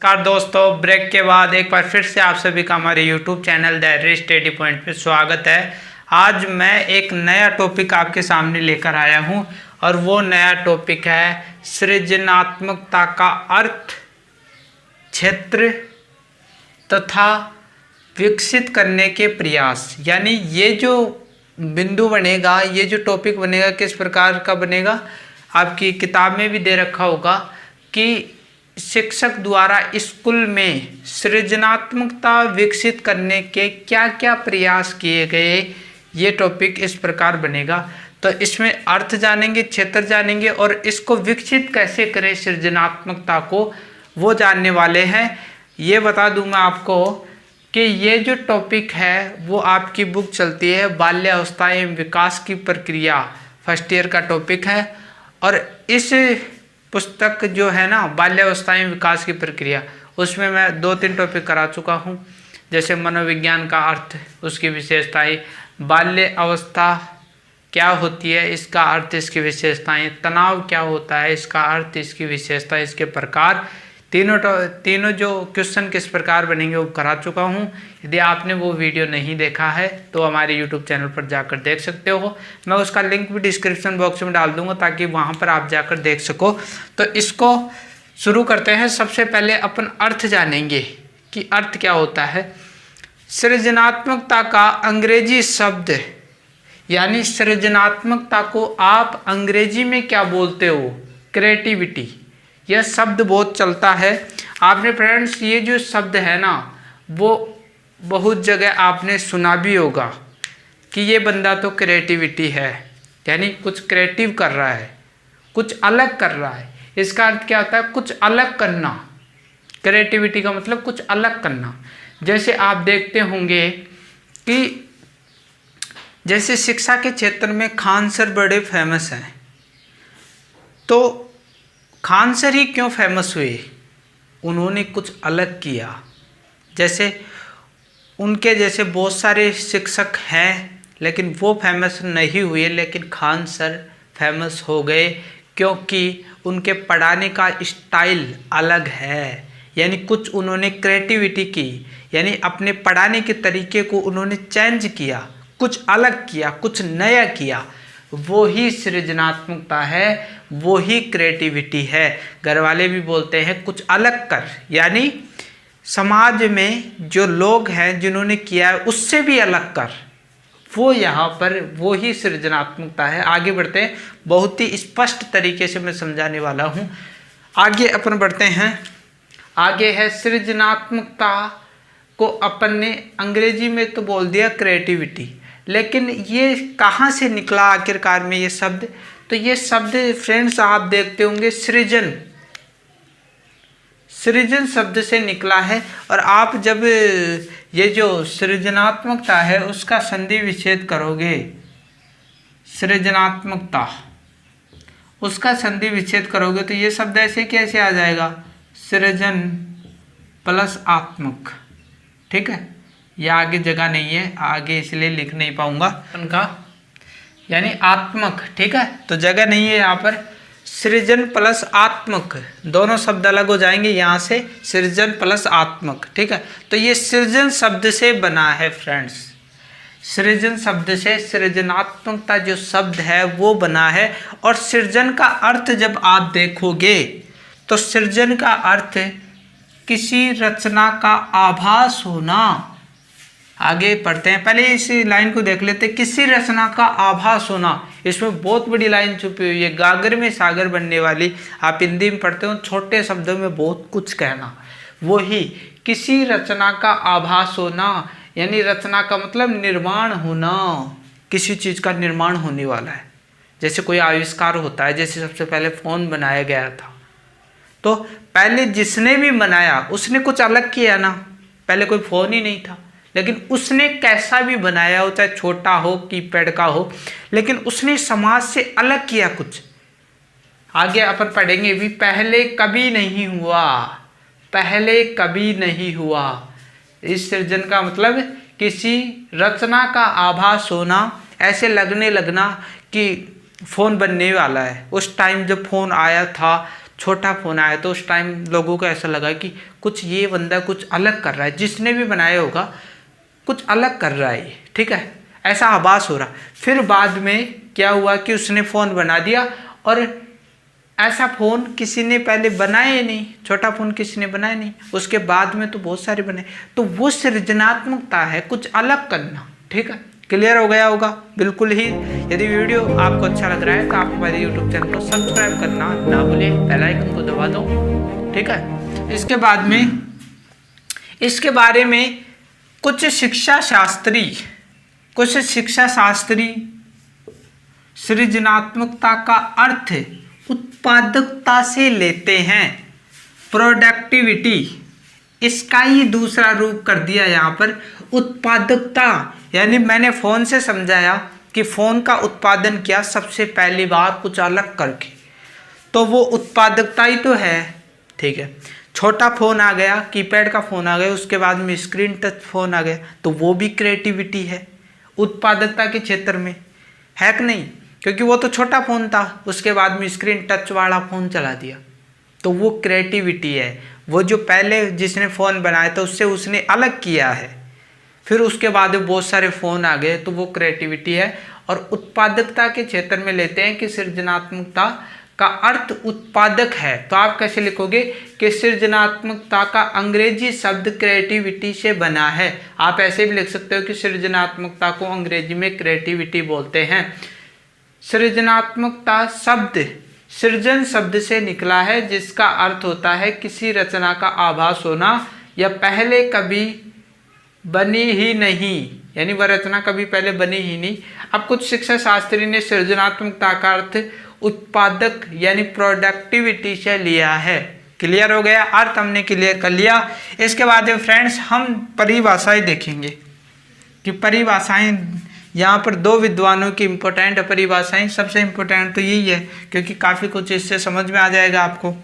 नमस्कार दोस्तों, ब्रेक के बाद एक बार फिर से आप सभी का हमारे YouTube channel the study point पे स्वागत है। आज मैं एक नया टॉपिक आपके सामने लेकर आया हूं और वो नया टॉपिक है सृजनात्मकता का अर्थ, क्षेत्र तथा विकसित करने के प्रयास। यानी ये जो बिंदु बनेगा, ये जो टॉपिक बनेगा किस प्रकार का बनेगा, आपकी किताब में भी दे रखा होगा कि शिक्षक द्वारा स्कूल में सृजनात्मकता विकसित करने के क्या क्या प्रयास किए गए, ये टॉपिक इस प्रकार बनेगा। तो इसमें अर्थ जानेंगे, क्षेत्र जानेंगे और इसको विकसित कैसे करें सृजनात्मकता को, वो जानने वाले हैं। ये बता दूंगा आपको कि ये जो टॉपिक है वो आपकी बुक चलती है बाल्यावस्था एवं विकास की प्रक्रिया, फर्स्ट ईयर का टॉपिक है। और इस पुस्तक जो है ना, बाल्यावस्था एवं विकास की प्रक्रिया, उसमें मैं 2-3 टॉपिक करा चुका हूँ। जैसे मनोविज्ञान का अर्थ, उसकी विशेषताएं, बाल्य अवस्था क्या होती है, इसका अर्थ, इसकी विशेषताएं, तनाव क्या होता है, इसका अर्थ, इसकी विशेषता, इसके प्रकार, तीनों जो क्वेश्चन किस प्रकार बनेंगे वो करा चुका हूँ। यदि आपने वो वीडियो नहीं देखा है तो हमारे YouTube चैनल पर जाकर देख सकते हो। मैं उसका लिंक भी डिस्क्रिप्शन बॉक्स में डाल दूंगा ताकि वहाँ पर आप जाकर देख सको। तो इसको शुरू करते हैं। सबसे पहले अपन अर्थ जानेंगे कि अर्थ क्या होता है। सृजनात्मकता का अंग्रेजी शब्द, यानी सृजनात्मकता को आप अंग्रेजी में क्या बोलते हो, क्रिएटिविटी। यह शब्द बहुत चलता है। आपने फ्रेंड्स ये जो शब्द है ना, वो बहुत जगह आपने सुना भी होगा कि ये बंदा तो क्रिएटिविटी है, यानी कुछ क्रिएटिव कर रहा है, कुछ अलग कर रहा है। इसका अर्थ क्या होता है, कुछ अलग करना। क्रिएटिविटी का मतलब कुछ अलग करना। जैसे आप देखते होंगे कि जैसे शिक्षा के क्षेत्र में खान सर बड़े फेमस हैं। तो खान सर ही क्यों फेमस हुए, उन्होंने कुछ अलग किया। जैसे उनके जैसे बहुत सारे शिक्षक हैं लेकिन वो फेमस नहीं हुए, लेकिन खान सर फेमस हो गए क्योंकि उनके पढ़ाने का स्टाइल अलग है। यानी कुछ उन्होंने क्रिएटिविटी की, यानी अपने पढ़ाने के तरीके को उन्होंने चेंज किया, कुछ अलग किया, कुछ नया किया। वो ही सृजनात्मकता है, वो ही क्रिएटिविटी है। घर वाले भी बोलते हैं कुछ अलग कर, यानी समाज में जो लोग हैं जिन्होंने किया है उससे भी अलग कर, वो यहाँ पर वो ही सृजनात्मकता है। आगे बढ़ते हैं, बहुत ही स्पष्ट तरीके से मैं समझाने वाला हूँ। आगे अपन बढ़ते हैं। आगे है सृजनात्मकता को अपन ने अंग्रेजी में तो बोल दिया क्रिएटिविटी, लेकिन ये कहाँ से निकला आखिरकार में ये शब्द। तो ये शब्द फ्रेंड्स आप देखते होंगे सृजन, सृजन शब्द से निकला है। और आप जब ये जो सृजनात्मकता है उसका संधि विच्छेद करोगे, सृजनात्मकता, उसका संधि विच्छेद करोगे तो ये शब्द ऐसे कैसे आ जाएगा, सृजन प्लस आत्मक। ठीक है, यह आगे जगह नहीं है, आगे इसलिए लिख नहीं पाऊंगा उनका, यानी आत्मक। ठीक है, तो जगह नहीं है यहाँ पर। सृजन प्लस आत्मक, दोनों शब्द अलग हो जाएंगे यहाँ से, सृजन प्लस आत्मक। ठीक है, तो ये सृजन शब्द से बना है फ्रेंड्स। सृजन शब्द से सृजनात्मकता जो शब्द है वो बना है। और सृजन का अर्थ जब आप देखोगे तो सृजन का अर्थ किसी रचना का आभास होना। आगे पढ़ते हैं, पहले इस लाइन को देख लेते हैं। किसी रचना का आभास होना, इसमें बहुत बड़ी लाइन छुपी हुई है, गागर में सागर बनने वाली। आप हिंदी में पढ़ते हो, छोटे शब्दों में बहुत कुछ कहना। वो ही किसी रचना का आभास होना, यानी रचना का मतलब निर्माण होना, किसी चीज़ का निर्माण होने वाला है। जैसे कोई आविष्कार होता है, जैसे सबसे पहले फ़ोन बनाया गया था, तो पहले जिसने भी बनाया उसने कुछ अलग किया ना। पहले कोई फ़ोन ही नहीं था, लेकिन उसने कैसा भी बनाया हो, चाहे छोटा हो, कीपैड का हो, लेकिन उसने समाज से अलग किया कुछ। आगे अपन पढ़ेंगे भी, पहले कभी नहीं हुआ, पहले कभी नहीं हुआ। इस सृजन का मतलब किसी रचना का आभास होना, ऐसे लगने लगना कि फ़ोन बनने वाला है। उस टाइम जब फ़ोन आया था छोटा फ़ोन आया तो उस टाइम लोगों को ऐसा लगा कि कुछ ये बंदा कुछ अलग कर रहा है, जिसने भी बनाया होगा कुछ अलग कर रहा है, ठीक है, ऐसा आभास हो रहा। फिर बाद में क्या हुआ कि उसने फ़ोन बना दिया और ऐसा फ़ोन किसी ने पहले बनाया ही नहीं, छोटा फ़ोन किसी ने बनाया नहीं, उसके बाद में तो बहुत सारे बने। तो वो सृजनात्मकता है, कुछ अलग करना, ठीक है। क्लियर हो गया होगा बिल्कुल ही। यदि वीडियो आपको अच्छा लग रहा है तो आप हमारे यूट्यूब चैनल को सब्सक्राइब करना ना भूलें, बेल आइकन को दबा दो, ठीक है। इसके बाद में इसके बारे में कुछ शिक्षा शास्त्री सृजनात्मकता का अर्थ उत्पादकता से लेते हैं, प्रोडक्टिविटी, इसका ही दूसरा रूप कर दिया यहाँ पर उत्पादकता। यानी मैंने फ़ोन से समझाया कि फ़ोन का उत्पादन किया सबसे पहली बार कुछ अलग करके, तो वो उत्पादकता ही तो है, ठीक है। छोटा फ़ोन आ गया, कीपैड का फ़ोन आ गया, उसके बाद में स्क्रीन टच फ़ोन आ गया, तो वो भी क्रिएटिविटी है उत्पादकता के क्षेत्र में, है कि नहीं? क्योंकि वो तो छोटा फ़ोन था, उसके बाद में स्क्रीन टच वाला फ़ोन चला दिया, तो वो क्रिएटिविटी है। वो जो पहले जिसने फ़ोन बनाया था उससे उसने अलग किया है, फिर उसके बाद बहुत सारे फ़ोन आ गए, तो वो क्रिएटिविटी है। और उत्पादकता के क्षेत्र में लेते हैं कि सृजनात्मकता का अर्थ उत्पादक है, तो आप कैसे लिखोगे कि सृजनात्मकता का अंग्रेजी शब्द क्रिएटिविटी से बना है। आप ऐसे भी लिख सकते हो कि सृजनात्मकता को अंग्रेजी में क्रिएटिविटी बोलते हैं। सृजनात्मकता शब्द सृजन शब्द से निकला है, जिसका अर्थ होता है किसी रचना का आभास होना या पहले कभी बनी ही नहीं, यानी वह रचना कभी पहले बनी ही नहीं। अब कुछ शिक्षा शास्त्री ने सृजनात्मकता का अर्थ उत्पादक यानी प्रोडक्टिविटी से लिया है। क्लियर हो गया? अर्थ हमने क्लियर कर लिया। इसके बाद फ्रेंड्स हम परिभाषाएं देखेंगे कि परिभाषाएं यहाँ पर दो विद्वानों की इम्पोर्टेंट परिभाषाएं, सबसे इम्पोर्टेंट तो यही है क्योंकि काफ़ी कुछ इससे समझ में आ जाएगा आपको।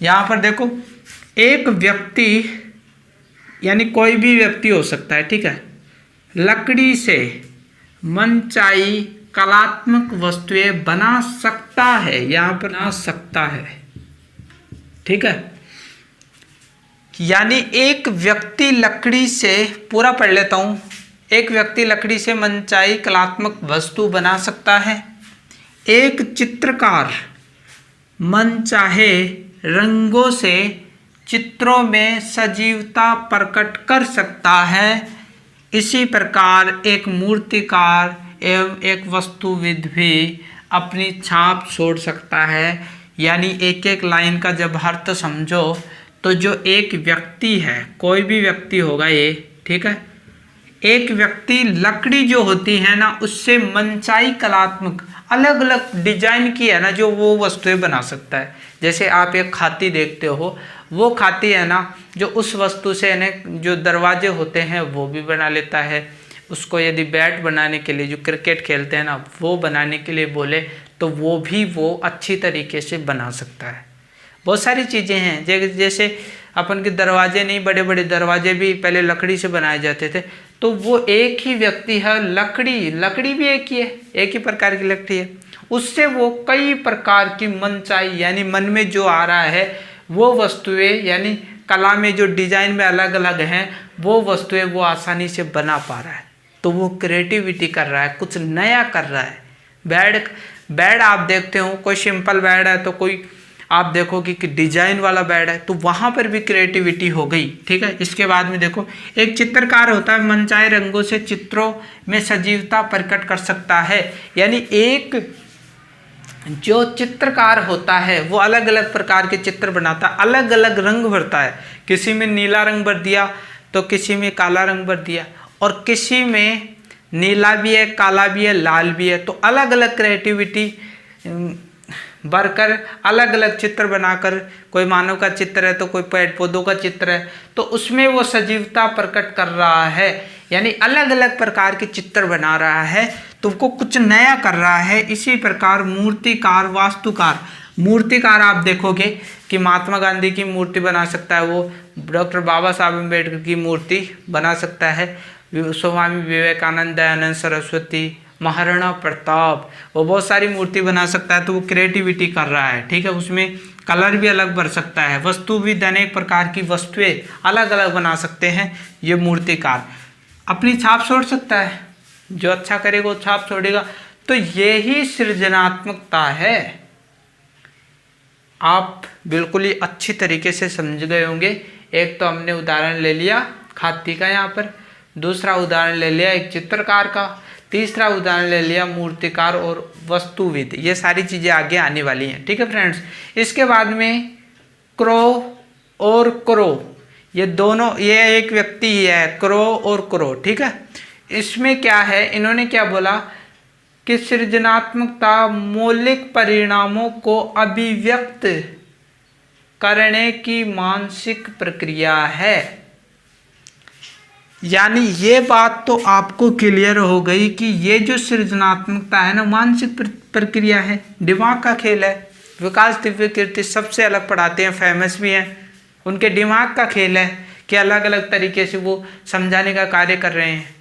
यहाँ पर देखो, एक व्यक्ति यानी कोई भी व्यक्ति हो सकता है, ठीक है, लकड़ी से मनचाही कलात्मक वस्तुएं बना सकता है, यहाँ पर बना सकता है, ठीक है। यानी एक व्यक्ति लकड़ी से, पूरा पढ़ लेता हूँ, एक व्यक्ति लकड़ी से मनचाही कलात्मक वस्तु बना सकता है। एक चित्रकार मनचाहे रंगों से चित्रों में सजीवता प्रकट कर सकता है। इसी प्रकार एक मूर्तिकार एवं एक वस्तुविद भी अपनी छाप छोड़ सकता है। यानी एक एक लाइन का जब अर्थ समझो तो जो एक व्यक्ति है, कोई भी व्यक्ति होगा ये, ठीक है, एक व्यक्ति लकड़ी जो होती है ना उससे मनचाही कलात्मक अलग अलग डिजाइन की है ना जो वो वस्तुएं बना सकता है। जैसे आप एक खाती देखते हो, वो खाती है ना जो उस वस्तु से है जो दरवाजे होते हैं वो भी बना लेता है। उसको यदि बैट बनाने के लिए, जो क्रिकेट खेलते हैं ना, वो बनाने के लिए बोले तो वो भी वो अच्छी तरीके से बना सकता है। बहुत सारी चीज़ें हैं, जैसे अपन के दरवाजे नहीं, बड़े बड़े दरवाजे भी पहले लकड़ी से बनाए जाते थे, तो वो एक ही व्यक्ति है, लकड़ी भी एक ही है, एक ही प्रकार की लकड़ी है, उससे वो कई प्रकार की मनचाही यानी मन में जो आ रहा है वो वस्तुएं, यानी कला में जो डिजाइन में अलग अलग हैं वो वस्तुएं वो आसानी से बना पा रहा है। तो वो क्रिएटिविटी कर रहा है, कुछ नया कर रहा है। बेड आप देखते हो, कोई सिंपल बेड है तो कोई आप देखोगे कि डिजाइन वाला बेड है, तो वहाँ पर भी क्रिएटिविटी हो गई, ठीक है। इसके बाद में देखो, एक चित्रकार होता है, मनचाहे रंगों से चित्रों में सजीवता प्रकट कर सकता है। यानी एक जो चित्रकार होता है वो अलग अलग प्रकार के चित्र बनाता है, अलग अलग रंग भरता है, किसी में नीला रंग भर दिया तो किसी में काला रंग भर दिया, और किसी में नीला भी है, काला भी है, लाल भी है, तो अलग अलग क्रिएटिविटी भरकर अलग अलग चित्र बनाकर, कोई मानव का चित्र है तो कोई पेड़ पौधों का चित्र है, तो उसमें वो सजीवता प्रकट कर रहा है। यानी अलग अलग प्रकार के चित्र बना रहा है, तुमको कुछ नया कर रहा है। इसी प्रकार मूर्तिकार, वास्तुकार, मूर्तिकार आप देखोगे कि महात्मा गांधी की मूर्ति बना सकता है, वो डॉक्टर बाबा साहब अम्बेडकर की मूर्ति बना सकता है, स्वामी विवेकानंद, दयानंद सरस्वती, महाराणा प्रताप, वो बहुत सारी मूर्ति बना सकता है, तो वो क्रिएटिविटी कर रहा है, ठीक है। उसमें कलर भी अलग भर सकता है, वस्तु भी अनेक प्रकार की वस्तुएं अलग अलग बना सकते हैं। ये मूर्तिकार अपनी छाप छोड़ सकता है, जो अच्छा करेगा वो छाप छोड़ेगा। तो यही सृजनात्मकता है। आप बिल्कुल ही अच्छी तरीके से समझ गए होंगे। एक तो हमने उदाहरण ले लिया हाथी का यहाँ पर, दूसरा उदाहरण ले लिया एक चित्रकार का, तीसरा उदाहरण ले लिया मूर्तिकार और वस्तुविद। ये सारी चीज़ें आगे आने वाली हैं, ठीक है फ्रेंड्स। इसके बाद में क्रो और क्रो, ये दोनों, ये एक व्यक्ति ही है, क्रो और क्रो, ठीक है। इसमें क्या है, इन्होंने क्या बोला कि सृजनात्मकता मौलिक परिणामों को अभिव्यक्त करने की मानसिक प्रक्रिया है। यानी ये बात तो आपको क्लियर हो गई कि ये जो सृजनात्मकता है ना, मानसिक प्रक्रिया है, दिमाग का खेल है। विकास दिव्य कीर्ति सबसे अलग पढ़ाते हैं, फेमस भी हैं। उनके दिमाग का खेल है कि अलग अलग तरीके से वो समझाने का कार्य कर रहे हैं,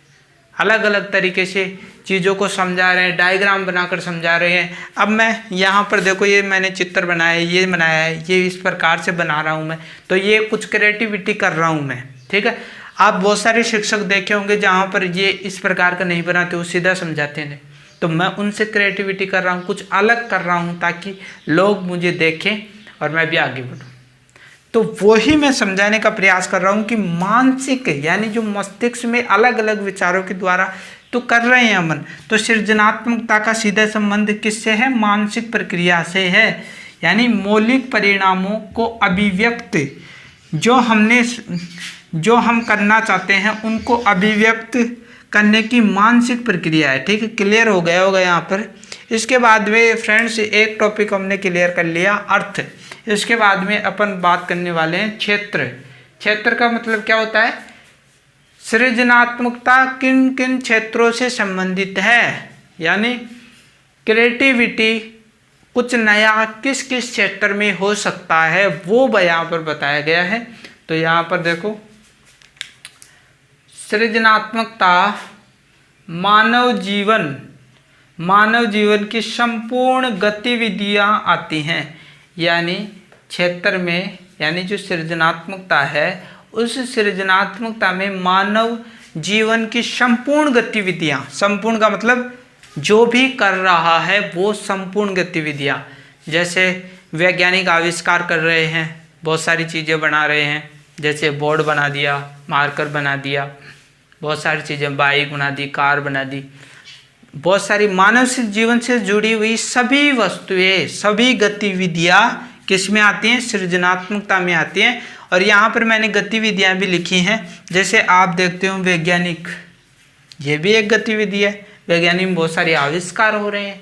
अलग अलग तरीके से चीज़ों को समझा रहे हैं, डायग्राम बनाकर समझा रहे हैं। अब मैं यहाँ पर देखो, ये मैंने चित्र बनाया है, ये बनाया है, ये इस प्रकार से बना रहा हूँ मैं, तो ये कुछ क्रिएटिविटी कर रहा हूँ मैं, ठीक है। आप बहुत सारे शिक्षक देखे होंगे जहाँ पर ये इस प्रकार का नहीं बनाते, वो सीधा समझाते हैं, तो मैं उनसे क्रिएटिविटी कर रहा हूँ, कुछ अलग कर रहा हूँ ताकि लोग मुझे देखें और मैं भी आगे बढ़ूँ। तो वही मैं समझाने का प्रयास कर रहा हूँ कि मानसिक, यानी जो मस्तिष्क में अलग अलग विचारों के द्वारा तो कर रहे हैं अमन, तो सृजनात्मकता का सीधा संबंध किससे है, मानसिक प्रक्रिया से है। यानी मौलिक परिणामों को अभिव्यक्त, जो हम करना चाहते हैं उनको अभिव्यक्त करने की मानसिक प्रक्रिया है, ठीक है। क्लियर हो गया होगा यहाँ पर। इसके बाद में फ्रेंड्स एक टॉपिक हमने क्लियर कर लिया, अर्थ। इसके बाद में अपन बात करने वाले हैं क्षेत्र। क्षेत्र का मतलब क्या होता है, सृजनात्मकता किन किन क्षेत्रों से संबंधित है, यानी क्रिएटिविटी कुछ नया किस किस क्षेत्र में हो सकता है, वो यहाँ पर बताया गया है। तो यहाँ पर देखो, सृजनात्मकता मानव जीवन की संपूर्ण गतिविधियां आती हैं। यानी क्षेत्र में, यानी जो सृजनात्मकता है, उस सृजनात्मकता में मानव जीवन की संपूर्ण गतिविधियां, संपूर्ण का मतलब जो भी कर रहा है वो संपूर्ण गतिविधियां, जैसे वैज्ञानिक आविष्कार कर रहे हैं, बहुत सारी चीज़ें बना रहे हैं, जैसे बोर्ड बना दिया, मार्कर बना दिया, बहुत सारी चीज़ें, बाइक बना दी, कार बना दी, बहुत सारी मानव जीवन से जुड़ी हुई सभी वस्तुएं, सभी गतिविधियां किस में आती हैं, सृजनात्मकता में आती हैं। और यहाँ पर मैंने गतिविधियां भी लिखी हैं, जैसे आप देखते हो वैज्ञानिक, ये भी एक गतिविधि है। वैज्ञानिक में बहुत सारे आविष्कार हो रहे हैं,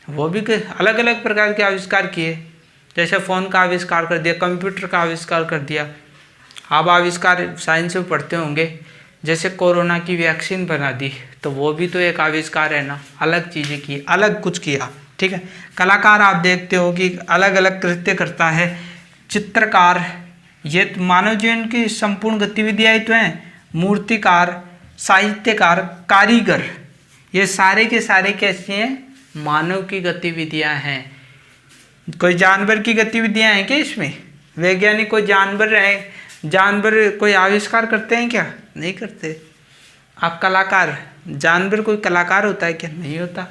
वो भी अलग अलग प्रकार के आविष्कार किए, जैसे फ़ोन का आविष्कार कर दिया, कंप्यूटर का आविष्कार कर दिया। आप आविष्कार साइंस में पढ़ते होंगे, जैसे कोरोना की वैक्सीन बना दी, तो वो भी तो एक आविष्कार है ना, अलग चीज़ें की, अलग कुछ किया, ठीक है। कलाकार आप देखते हो कि अलग अलग कृत्य करता है। चित्रकार, ये मानव जीवन की संपूर्ण गतिविधियाँ तो हैं। मूर्तिकार, साहित्यकार, कारीगर, ये सारे के सारे कैसी हैं, मानव की गतिविधियाँ हैं। कोई जानवर की गतिविधियाँ हैं क्या इसमें, वैज्ञानिक कोई जानवर कोई आविष्कार करते हैं क्या, नहीं करते। आप कलाकार, जानवर कोई कलाकार होता है क्या, नहीं होता।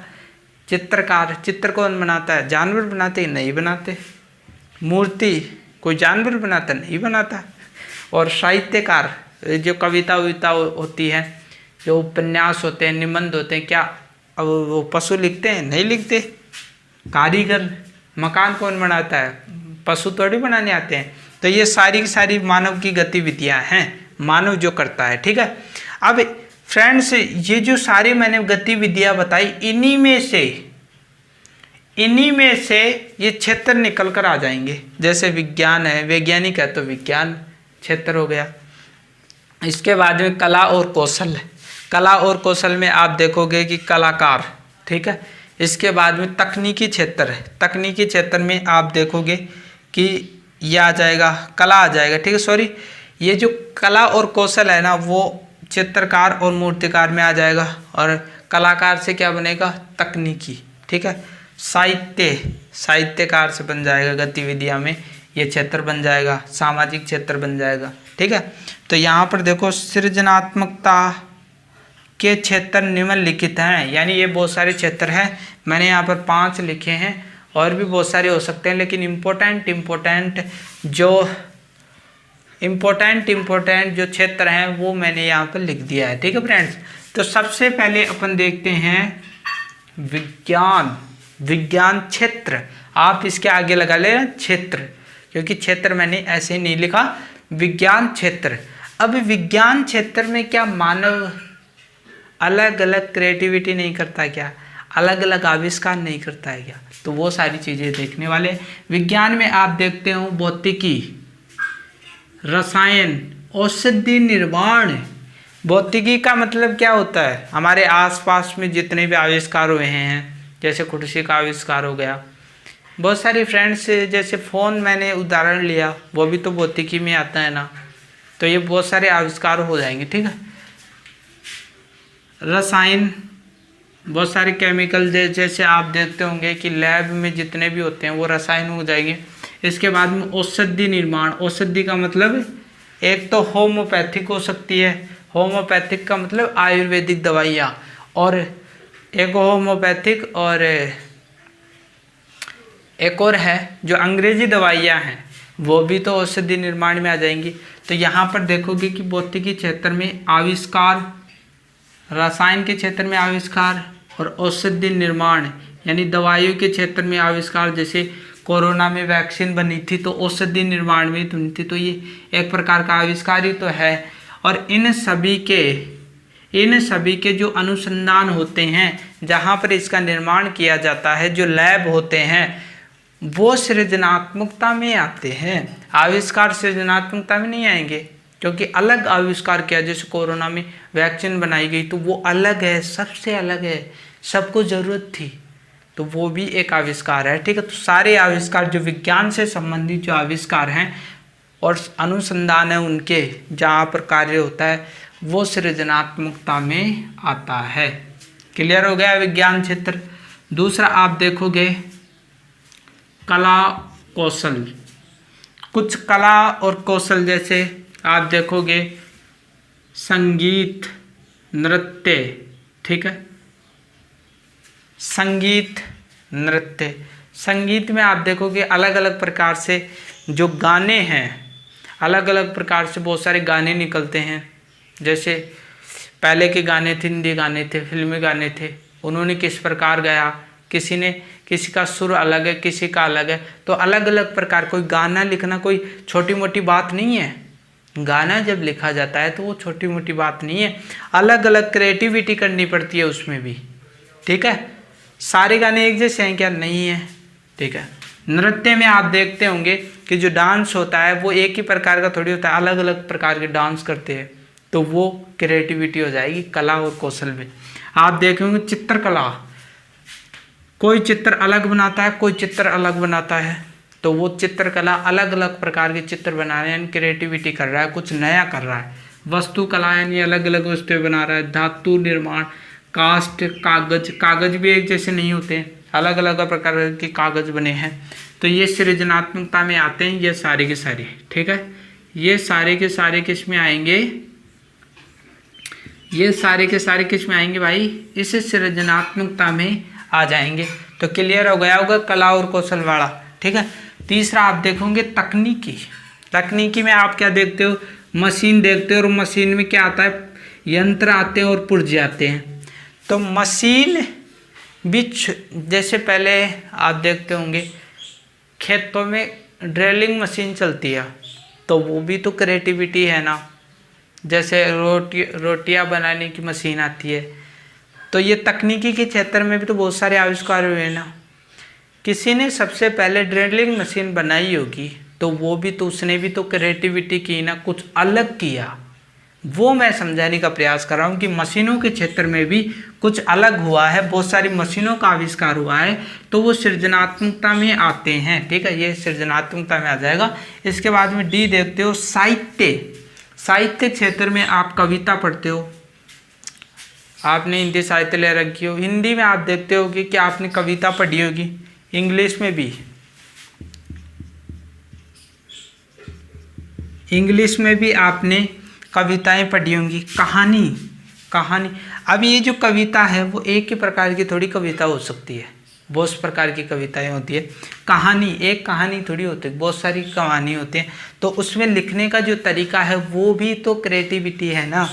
चित्रकार, चित्र कौन बनाता है, जानवर बनाते हैं, नहीं बनाते। मूर्ति कोई जानवर बनाता, नहीं बनाता। और साहित्यकार, जो कविता वविता होती है, जो उपन्यास होते हैं, निबंध होते हैं, क्या अब वो पशु लिखते हैं, नहीं लिखते। कारीगर, मकान कौन बनाता है, पशु थोड़ी बनाने आते हैं। तो ये सारी की सारी मानव की गतिविधियां हैं, मानव जो करता है, ठीक है। अब फ्रेंड्स, ये जो सारी मैंने गतिविधियां बताई, इन्हीं में से ये क्षेत्र निकल कर आ जाएंगे। जैसे विज्ञान है, वैज्ञानिक है तो विज्ञान क्षेत्र हो गया। इसके बाद में कला और कौशल, कला और कौशल में आप देखोगे कि कलाकार, ठीक है। इसके बाद में तकनीकी क्षेत्र है, तकनीकी क्षेत्र में आप देखोगे कि ये आ जाएगा, कला आ जाएगा, ठीक है। सॉरी, ये जो कला और कौशल है ना, वो चित्रकार और मूर्तिकार में आ जाएगा। और कलाकार से क्या बनेगा, तकनीकी, ठीक है। साहित्य, साहित्यकार से बन जाएगा, गतिविधियां में ये क्षेत्र बन जाएगा, सामाजिक क्षेत्र बन जाएगा। ठीक है, तो यहाँ पर देखो सृजनात्मकता के क्षेत्र निम्नलिखित हैं, यानी ये बहुत सारे क्षेत्र हैं, मैंने यहाँ पर 5 लिखे हैं, और भी बहुत सारे हो सकते हैं, लेकिन इम्पोर्टेंट जो क्षेत्र हैं वो मैंने यहाँ पर लिख दिया है। ठीक है फ्रेंड्स, तो सबसे पहले अपन देखते हैं विज्ञान क्षेत्र। आप इसके आगे लगा ले क्षेत्र, क्योंकि क्षेत्र मैंने ऐसे नहीं लिखा, विज्ञान क्षेत्र। अब विज्ञान क्षेत्र में क्या मानव अलग अलग क्रिएटिविटी नहीं करता क्या, अलग अलग आविष्कार नहीं करता है क्या, तो वो सारी चीज़ें देखने वाले। विज्ञान में आप देखते हो भौतिकी, रसायन, औषधि निर्माण। भौतिकी का मतलब क्या होता है, हमारे आसपास में जितने भी आविष्कार हुए हैं, जैसे कुर्सी का आविष्कार हो गया, बहुत सारी फ्रेंड्स, जैसे फ़ोन मैंने उदाहरण लिया, वो भी तो भौतिकी में आता है ना, तो ये बहुत सारे आविष्कार हो जाएंगे। ठीक है, रसायन, बहुत सारे केमिकल जैसे आप देखते होंगे कि लैब में जितने भी होते हैं वो रसायन हो जाएंगे। इसके बाद में औषधि निर्माण। औषधि का मतलब एक तो होम्योपैथिक हो सकती है, होम्योपैथिक का मतलब आयुर्वेदिक दवाइयाँ, और एक होम्योपैथिक और एक और है जो अंग्रेजी दवाइयाँ हैं, वो भी तो औषधि निर्माण में आ जाएंगी। तो यहाँ पर देखोगे कि भौतिकी क्षेत्र में आविष्कार, रसायन के क्षेत्र में आविष्कार, और औषधि निर्माण यानी दवाइयों के क्षेत्र में आविष्कार, जैसे कोरोना में वैक्सीन बनी थी तो औषधि निर्माण में बनी थी, तो ये एक प्रकार का आविष्कार ही तो है। और इन सभी के जो अनुसंधान होते हैं, जहाँ पर इसका निर्माण किया जाता है, जो लैब होते हैं, वो सृजनात्मकता में आते हैं। आविष्कार सृजनात्मकता में नहीं आएंगे, क्योंकि अलग आविष्कार किया, जैसे कोरोना में वैक्सीन बनाई गई तो वो अलग है, सबसे अलग है, सबको ज़रूरत थी, तो वो भी एक आविष्कार है। ठीक है, तो सारे आविष्कार जो विज्ञान से संबंधित जो आविष्कार हैं और अनुसंधान है उनके जहाँ पर कार्य होता है, वो सृजनात्मकता में आता है। क्लियर हो गया विज्ञान क्षेत्र। दूसरा आप देखोगे कला कौशल। कुछ कला और कौशल जैसे आप देखोगे संगीत, नृत्य। ठीक है, संगीत, नृत्य। संगीत में आप देखोगे अलग अलग प्रकार से जो गाने हैं, अलग अलग प्रकार से बहुत सारे गाने निकलते हैं। जैसे पहले के गाने थे, हिंदी गाने थे, फिल्मी गाने थे, उन्होंने किस प्रकार गाया, किसी का सुर अलग है, किसी का अलग है, तो अलग अलग प्रकार। कोई गाना लिखना कोई छोटी मोटी बात नहीं है, गाना जब लिखा जाता है तो वो छोटी मोटी बात नहीं है, अलग अलग क्रिएटिविटी करनी पड़ती है उसमें भी। ठीक है, सारे गाने एक जैसे हैं क्या, नहीं है। ठीक है, नृत्य में आप देखते होंगे कि जो डांस होता है वो एक ही प्रकार का थोड़ी होता है, अलग अलग प्रकार के डांस करते हैं, तो वो क्रिएटिविटी हो जाएगी कला और कौशल में। आप देखेंगे चित्रकला, कोई चित्र अलग बनाता है, कोई चित्र अलग बनाता है, तो वो चित्रकला अलग अलग प्रकार के चित्र बना रहे हैं, यानी क्रिएटिविटी कर रहा है, कुछ नया कर रहा है। वस्तुकला यानी अलग अलग वस्तुएं बना रहा है। धातु निर्माण, कास्ट, कागज भी एक जैसे नहीं होते, अलग अलग प्रकार के कागज बने हैं, तो ये सृजनात्मकता में आते हैं ये सारे के सारे। ठीक है, ये सारे के सारे किस में आएंगे, ये सारे के सारे किस में आएंगे भाई, इस सृजनात्मकता में आ जाएंगे। तो क्लियर हो गया होगा कला और कौशल वाला। ठीक है, तीसरा आप देखोगे तकनीकी। तकनीकी में आप क्या देखते हो, मशीन देखते हो, और मशीन में क्या आता है, यंत्र आते हैं और पुर्जे आते हैं। तो मशीन बीच, जैसे पहले आप देखते होंगे खेतों में ड्रिलिंग मशीन चलती है, तो वो भी तो क्रिएटिविटी है ना। जैसे रोटियां बनाने की मशीन आती है, तो ये तकनीकी के क्षेत्र में भी तो बहुत सारे आविष्कार हुए हैं ना। किसी ने सबसे पहले ड्रिलिंग मशीन बनाई होगी, तो वो भी तो, उसने भी तो क्रिएटिविटी की ना, कुछ अलग किया। वो मैं समझाने का प्रयास कर रहा हूँ कि मशीनों के क्षेत्र में भी कुछ अलग हुआ है, बहुत सारी मशीनों का आविष्कार हुआ है, तो वो सृजनात्मकता में आते हैं। ठीक है, ये सृजनात्मकता में आ जाएगा। इसके बाद में डी देखते हो साहित्य। साहित्य क्षेत्र में आप कविता पढ़ते हो, आपने हिंदी साहित्य ले रखी हो, हिंदी में आप देखते हो कि आपने कविता पढ़ी होगी, इंग्लिश में भी आपने कविताएं पढ़ी होंगी, कहानी। अब ये जो कविता है वो एक ही प्रकार की थोड़ी कविता हो सकती है, बहुत प्रकार की कविताएं होती है। कहानी एक कहानी थोड़ी होती है, बहुत सारी कहानी होती है। तो उसमें लिखने का जो तरीका है वो भी तो क्रिएटिविटी है ना।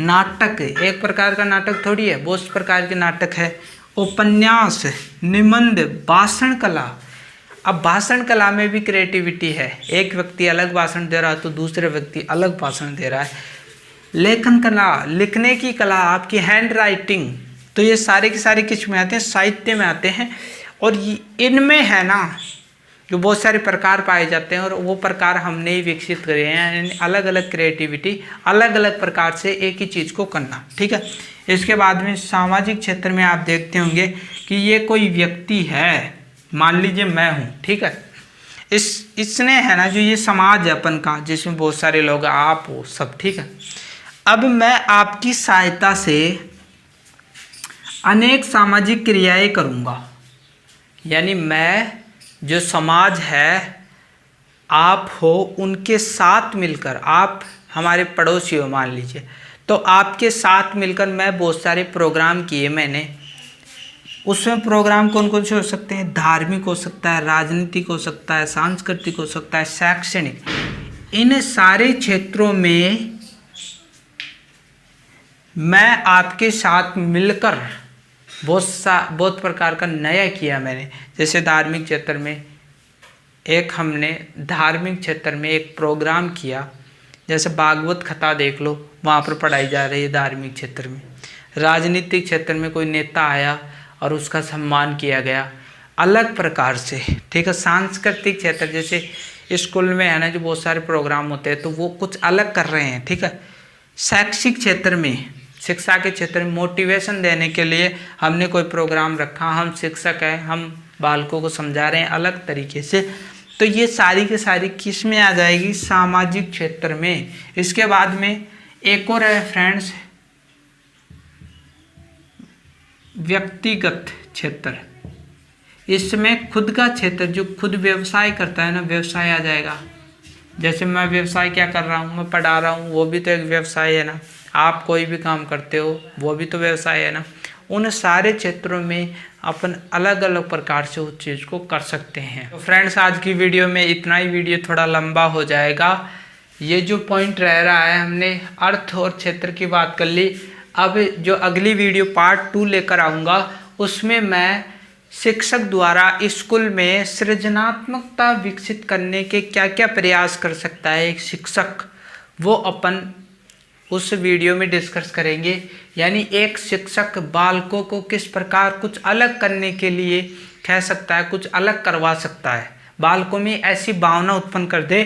नाटक एक प्रकार का नाटक थोड़ी है, बहुत प्रकार के नाटक है। उपन्यास, निबंध, भाषण कला। अब भाषण कला में भी क्रिएटिविटी है, एक व्यक्ति अलग भाषण दे रहा है तो दूसरे व्यक्ति अलग भाषण दे रहा है। लेखन कला, लिखने की कला, आपकी हैंड राइटिंग, तो ये सारे के सारे किस में आते हैं, साहित्य में आते हैं। और इनमें है ना जो बहुत सारे प्रकार पाए जाते हैं और वो प्रकार हमने ही विकसित करे हैं, यानी अलग अलग क्रिएटिविटी, अलग अलग प्रकार से एक ही चीज़ को करना, ठीक है। इसके बाद में सामाजिक क्षेत्र में आप देखते होंगे कि ये कोई व्यक्ति है, मान लीजिए मैं हूँ, ठीक है। इसने है ना जो ये समाज है अपन का, जिसमें बहुत सारे लोग, आप हो सब, ठीक है। अब मैं आपकी सहायता से अनेक सामाजिक क्रियाएं करूँगा, यानी मैं जो समाज है, आप हो उनके साथ मिलकर, आप हमारे पड़ोसी हो मान लीजिए, तो आपके साथ मिलकर मैं बहुत सारे प्रोग्राम किए मैंने। उसमें प्रोग्राम कौन कौन से हो सकते हैं, धार्मिक हो सकता है, राजनीतिक हो सकता है, सांस्कृतिक हो सकता है, शैक्षणिक। इन सारे क्षेत्रों में मैं आपके साथ मिलकर बहुत प्रकार का नया किया मैंने। जैसे धार्मिक क्षेत्र में हमने धार्मिक क्षेत्र में एक प्रोग्राम किया, जैसे भागवत कथा देख लो, वहाँ पर पढ़ाई जा रही है धार्मिक क्षेत्र में। राजनीतिक क्षेत्र में कोई नेता आया और उसका सम्मान किया गया अलग प्रकार से, ठीक है। सांस्कृतिक क्षेत्र जैसे स्कूल में है ना जो बहुत सारे प्रोग्राम होते हैं, तो वो कुछ अलग कर रहे हैं, ठीक है। शैक्षिक क्षेत्र में, शिक्षा के क्षेत्र में मोटिवेशन देने के लिए हमने कोई प्रोग्राम रखा, हम शिक्षक हैं, हम बालकों को समझा रहे हैं अलग तरीके से, तो ये सारी की सारी किस में आ जाएगी, सामाजिक क्षेत्र में। इसके बाद में एक और है फ्रेंड्स, व्यक्तिगत क्षेत्र। इसमें खुद का क्षेत्र, जो खुद व्यवसाय करता है ना, व्यवसाय आ जाएगा। जैसे मैं व्यवसाय क्या कर रहा हूँ, मैं पढ़ा रहा हूँ, वो भी तो एक व्यवसाय है ना। आप कोई भी काम करते हो, वो भी तो व्यवसाय है ना। उन सारे क्षेत्रों में अपन अलग अलग प्रकार से उस चीज़ को कर सकते हैं। तो फ्रेंड्स आज की वीडियो में इतना ही, वीडियो थोड़ा लंबा हो जाएगा। ये जो पॉइंट रह रहा है, हमने अर्थ और क्षेत्र की बात कर ली। अब जो अगली वीडियो पार्ट 2 लेकर आऊँगा, उसमें मैं शिक्षक द्वारा स्कूल में सृजनात्मकता विकसित करने के क्या क्या प्रयास कर सकता है एक शिक्षक, वो अपन उस वीडियो में डिस्कस करेंगे। यानी एक शिक्षक बालकों को किस प्रकार कुछ अलग करने के लिए कह सकता है, कुछ अलग करवा सकता है, बालकों में ऐसी भावना उत्पन्न कर दे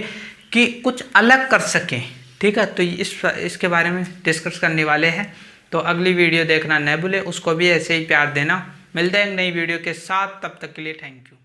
कि कुछ अलग कर सकें, ठीक है। तो इसके बारे में डिस्कस करने वाले हैं। तो अगली वीडियो देखना न भूलें, उसको भी ऐसे ही प्यार देना। मिलते हैं नई वीडियो के साथ, तब तक के लिए थैंक यू।